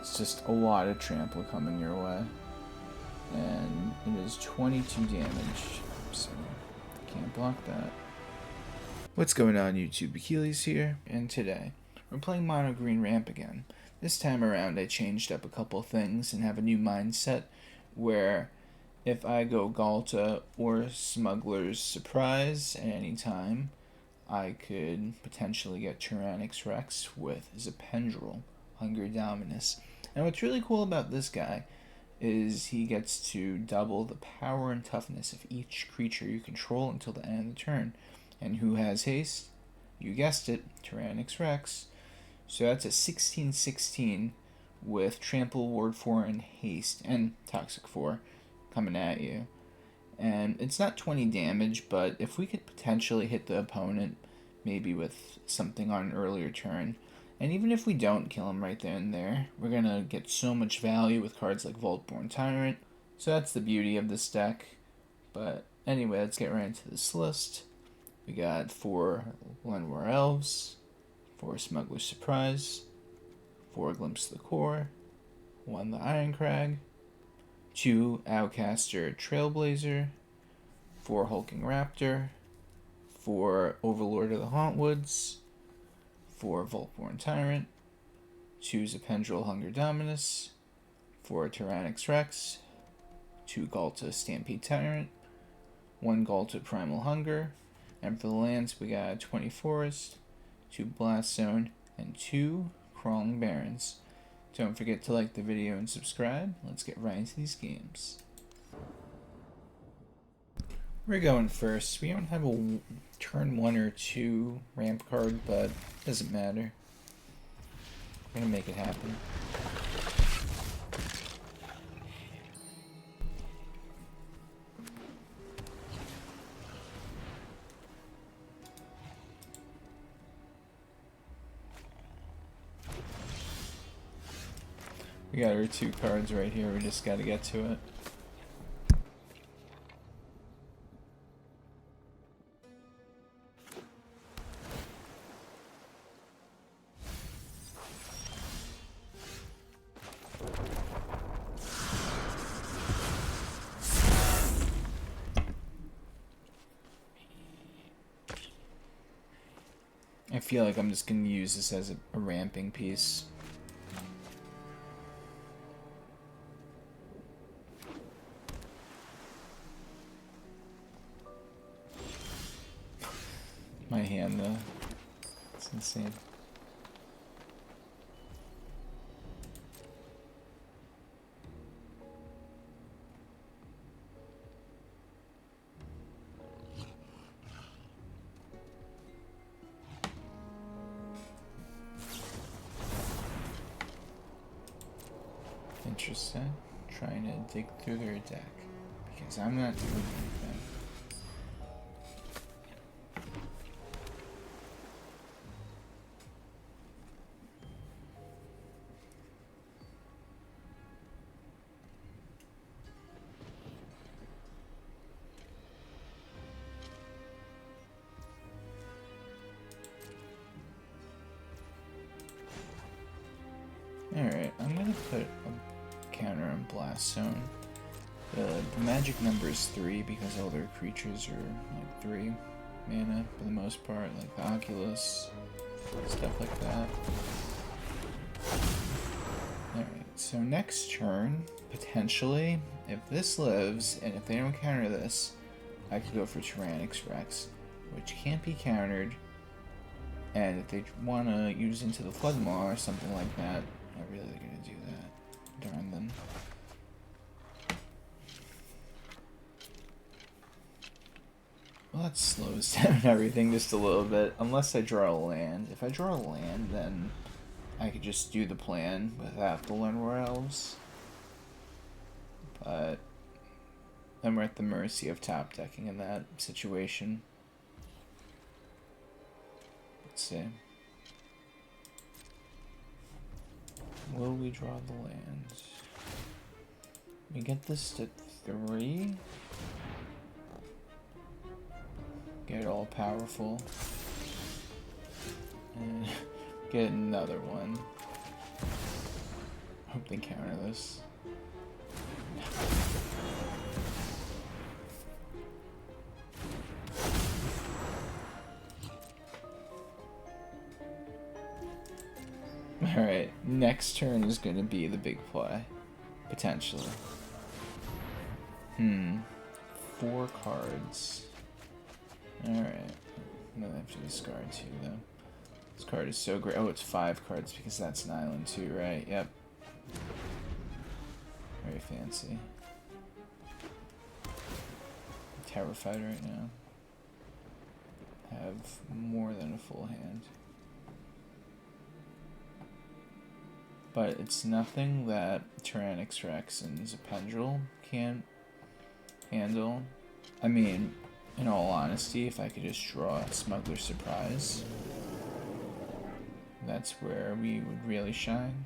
It's just a lot of trample coming your way. And it is 22 damage, so can't block that. What's going on YouTube? Achilles here, and today we're playing Mono Green Ramp again. This time around I changed up a couple things and have a new mindset where if I go Ghalta or Smuggler's Surprise at any time, I could potentially get Tyrranax Rex with Zopandrel, Hunger Dominus. And what's really cool about this guy is he gets to double the power and toughness of each creature you control until the end of the turn. And who has haste? You guessed it, Tyrranax Rex. So that's a 16/16 with Trample, Ward 4, and Haste, and Toxic 4 coming at you. And it's not 20 damage, but if we could potentially hit the opponent, maybe with something on an earlier turn, and even if we don't kill him right there and there, we're going to get so much value with cards like Vaultborn Tyrant. So that's the beauty of this deck. But anyway, let's get right into this list. We got 4 Llanowar Elves, 4 Smuggler Surprise, 4 Glimpse of the Core, 1 the Irencrag, 2 Outcaster Trailblazer, 4 Hulking Raptor, 4 Overlord of the Hauntwoods, 4 Vaultborn Tyrant, 2 Zopandrel Hunger Dominus, 4 Tyrranax Rex, 2 Ghalta Stampede Tyrant, 1 Ghalta Primal Hunger, and for the lands we got 20 Forest, 2 Blast Zone, and 2 Crawling Barrens. Don't forget to like the video and subscribe. Let's get right into these games. We're going first. We don't have a turn 1 or 2 ramp card, but it doesn't matter. We're gonna make it happen. We got our 2 cards right here. We just gotta get to it. I feel like I'm just going to use this as a ramping piece. My hand, though. It's insane. Interesting. Trying to dig through their deck. Because I'm not doing anything. Alright, I'm gonna put a counter on Blast Zone. The magic number is 3 because all their creatures are like 3 mana for the most part, like the Oculus, stuff like that. Alright, so next turn, potentially, if this lives, and if they don't counter this, I could go for Tyrranax Rex, which can't be countered, and if they want to use into the Floodmaw or something like that, I'm really gonna do that. Darn them. Well, that slows down everything just a little bit, unless I draw a land. If I draw a land, then I could just do the plan without the Llanowar Elves. But then we're at the mercy of top decking in that situation. Let's see. Will we draw the land? We get this to 3. Get all powerful. And get another one. Hope they counter this. Alright, next turn is going to be the big play. Potentially. 4 cards. Alright. No, I have to discard 2 though. This card is so great. Oh, it's 5 cards because that's an island too, right? Yep. Very fancy. I'm terrified right now. Have more than a full hand. But it's nothing that Tyrranax Rex and Zopandrel can't handle. I mean, in all honesty, if I could just draw a Smuggler Surprise, that's where we would really shine.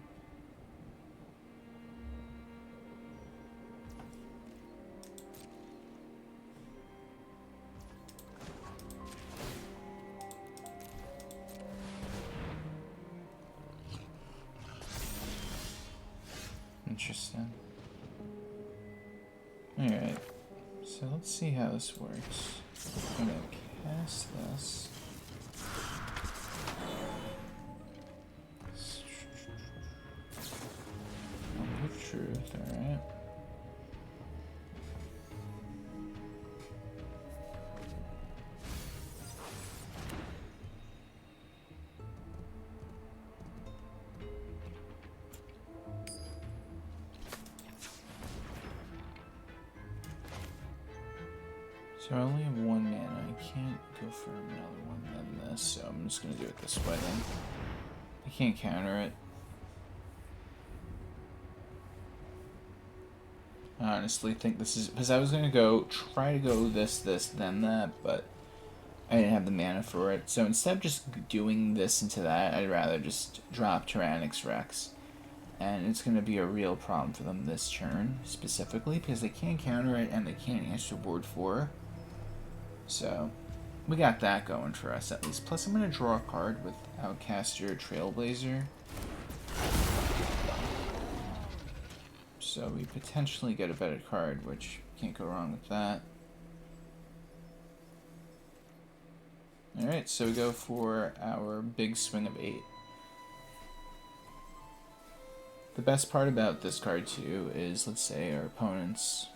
Interesting. Alright, so let's see how this works. I'm gonna cast this. With truth, alright. So I only have 1 mana. I can't go for another one than this, so I'm just gonna do it this way then. I can't counter it. I honestly think this is because I was gonna try to go this, then that, but I didn't have the mana for it. So instead of just doing this into that, I'd rather just drop Tyrranax Rex. And it's going to be a real problem for them this turn, specifically, because they can't counter it and they can't answer board 4. So, we got that going for us at least. Plus, I'm going to draw a card with Outcaster Trailblazer. So, we potentially get a better card, which can't go wrong with that. Alright, so we go for our big swing of 8. The best part about this card too is, let's say our opponents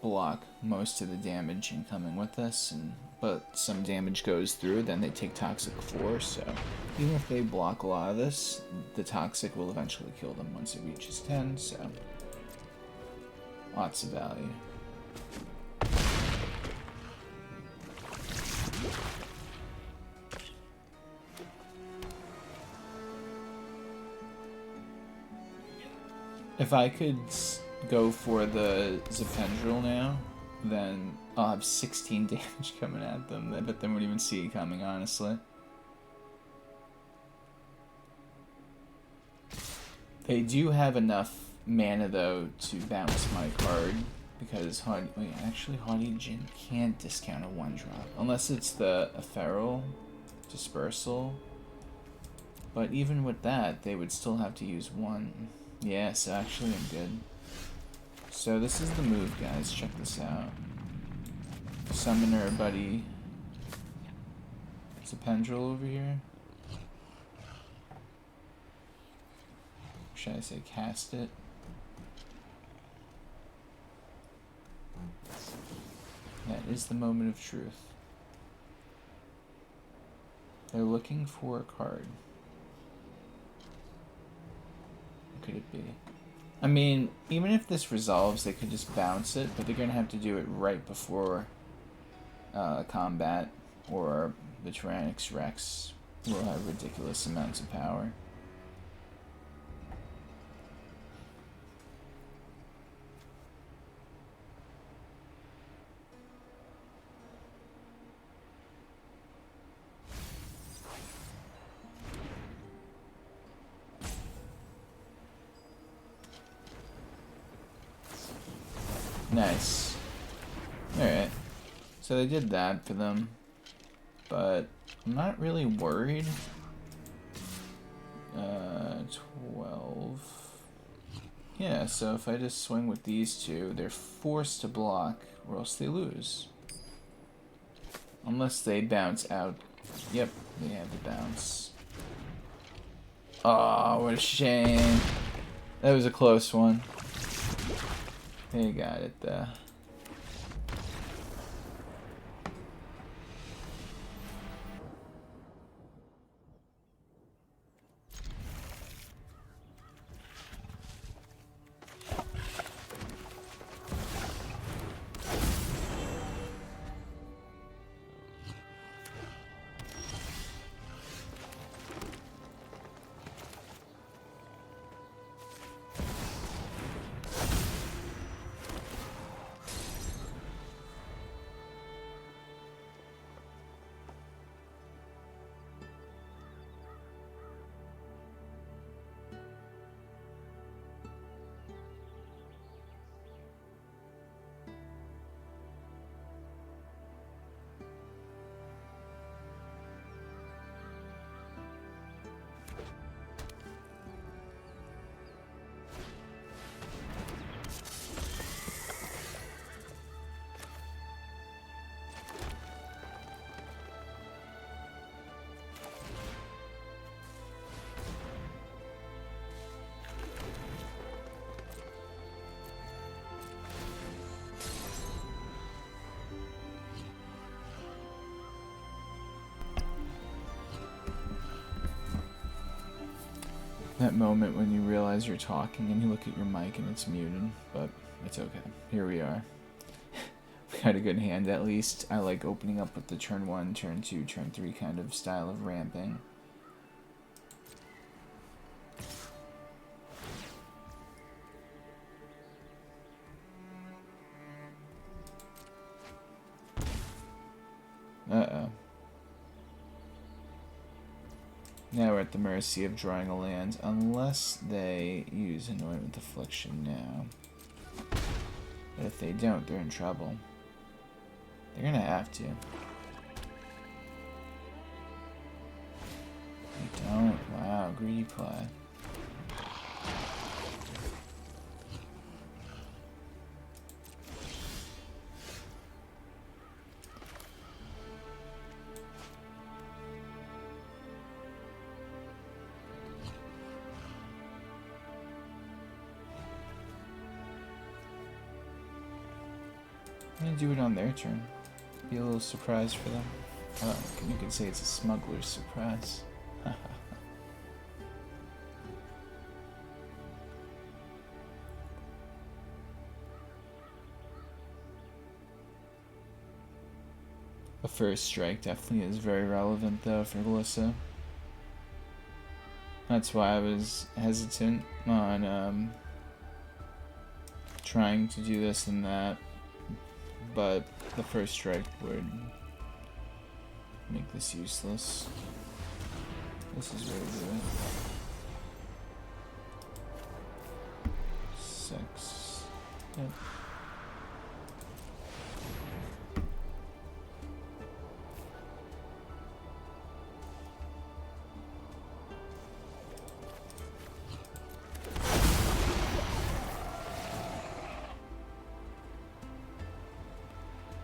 block most of the damage incoming with this, but some damage goes through, then they take Toxic 4, so even if they block a lot of this, the Toxic will eventually kill them once it reaches 10, so lots of value. If I could go for the Zopandrel now, then I'll have 16 damage coming at them. I bet they won't even see it coming, honestly. They do have enough mana, though, to bounce my card, because Haughty Djinn can't discount a 1-drop, unless it's the Ethereal Dispersal. But even with that, they would still have to use 1. Yeah, so actually I'm good. So this is the move, guys. Check this out. Summon our buddy Zopandrel over here. Should I say cast it? That is the moment of truth. They're looking for a card. Could it be? I mean, even if this resolves, they could just bounce it, but they're going to have to do it right before combat, or the Tyrranax Rex will have ridiculous amounts of power. Nice. Alright. So they did that for them. But I'm not really worried. 12. Yeah, so if I just swing with these two, they're forced to block, or else they lose. Unless they bounce out. Yep, they have the bounce. Oh, what a shame. That was a close one. They got it, though. That moment when you realize you're talking and you look at your mic and it's muted, but it's okay. Here we are. We got a good hand at least. I like opening up with the turn 1, turn 2, turn 3 kind of style of ramping. Uh-oh. Now we're at the mercy of drawing a land, unless they use Anointment Affliction now. But if they don't, they're in trouble. They're gonna have to. They don't. Wow, greedy play. I'm gonna do it on their turn. Be a little surprise for them. You could say it's a smuggler's surprise. A first strike definitely is very relevant though for Ghalta. That's why I was hesitant on trying to do this and that. But the first strike would make this useless. This is where we do it. 6. Yep.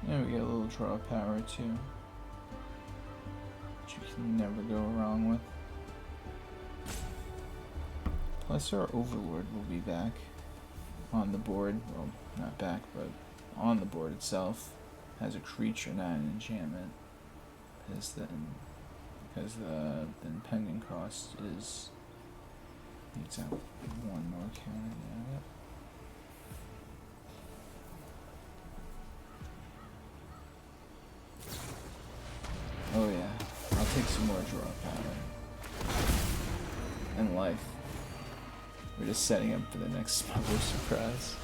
There we get a little draw power too, which you can never go wrong with. Plus our Overlord will be back on the board. Well, not back, but on the board itself. Has a creature, not an enchantment. Because the pending cost is needs out one more counter now. Yep. Oh yeah, I'll take some more draw power. And life. We're just setting up for the next Smuggler surprise.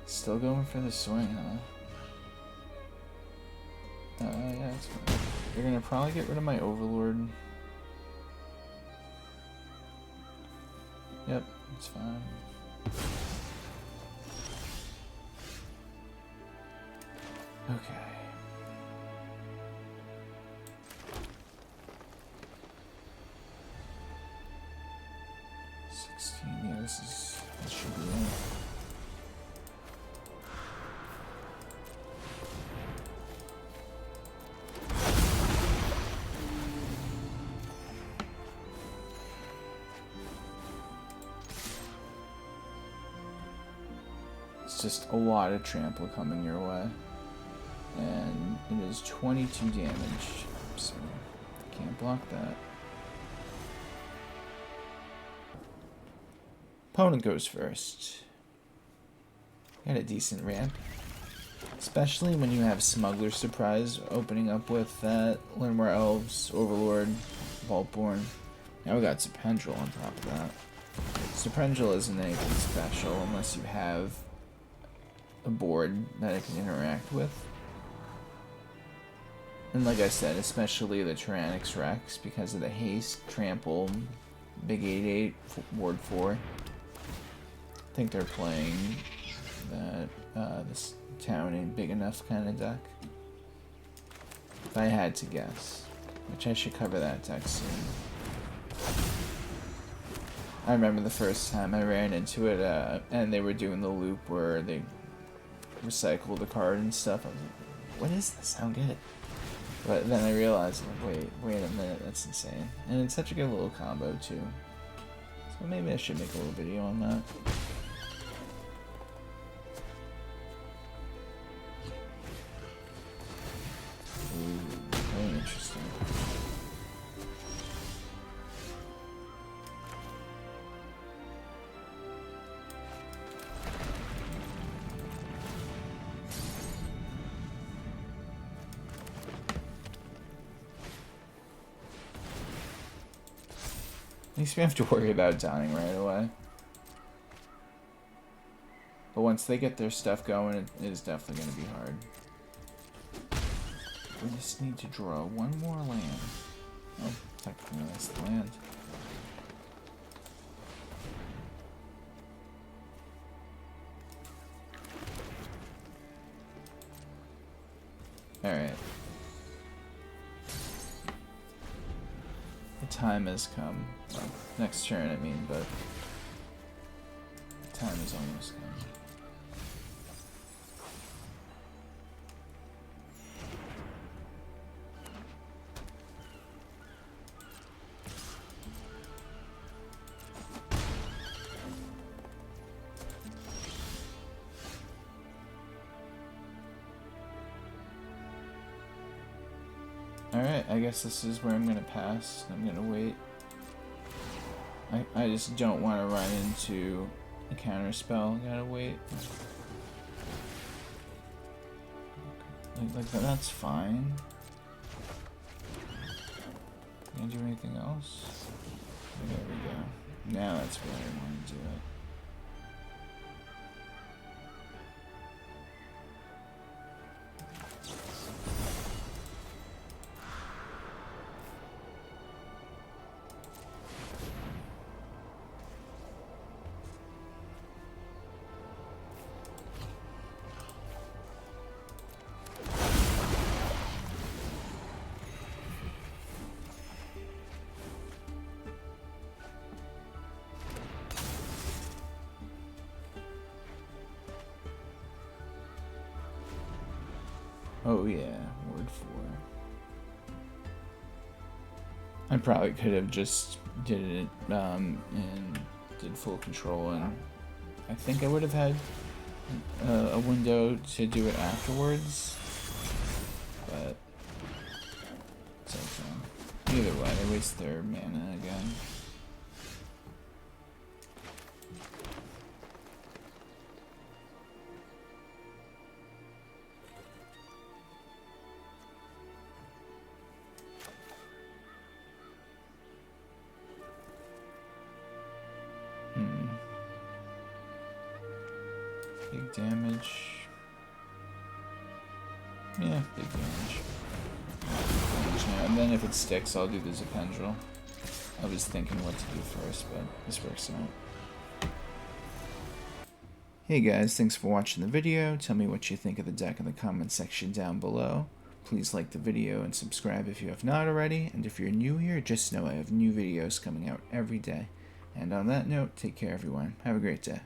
Still going for the swing, huh? Yeah, it's fine. They're gonna probably get rid of my Overlord. Yep, it's fine. Okay. 16, yeah, this should be right. It's just a lot of trample coming your way. And it is 22 damage, so can't block that. Opponent goes first. Got a decent ramp. Especially when you have Smuggler Surprise opening up with that, Llanowar Elves, Overlord, Vaultborn. Now we got Zopandrel on top of that. Zopandrel isn't anything special unless you have a board that it can interact with. And like I said, especially the Tyrranax Rex, because of the haste, trample, big 8/8, ward 4. I think they're playing that this town ain't big enough kind of deck. If I had to guess, which I should cover that deck soon. I remember the first time I ran into it, and they were doing the loop where they recycle the card and stuff. I was like, what is this? I don't get it. But then I realized, like, wait a minute, that's insane. And it's such a good little combo, too. So maybe I should make a little video on that. Ooh, very interesting. At least we have to worry about dying right away. But once they get their stuff going, it is definitely going to be hard. We just need to draw one more land. Oh, technically that's the land. Alright. The time has come. Well, next turn, I mean, but the time has almost come. Alright, I guess this is where I'm gonna pass. I'm gonna wait. I just don't want to run into a counter spell. Gotta wait. Like that's fine. Can't do anything else. There we go. Now that's where I want to do it. Oh yeah, word 4. I probably could have just did it and did full control, and I think I would have had a window to do it afterwards, but it's okay. Either way, they waste their mana again. Big damage. Yeah, big damage. And then if it sticks, I'll do the Zopandrel. I was thinking what to do first, but this works out. Hey guys, thanks for watching the video. Tell me what you think of the deck in the comment section down below. Please like the video and subscribe if you have not already. And if you're new here, just know I have new videos coming out every day. And on that note, take care everyone. Have a great day.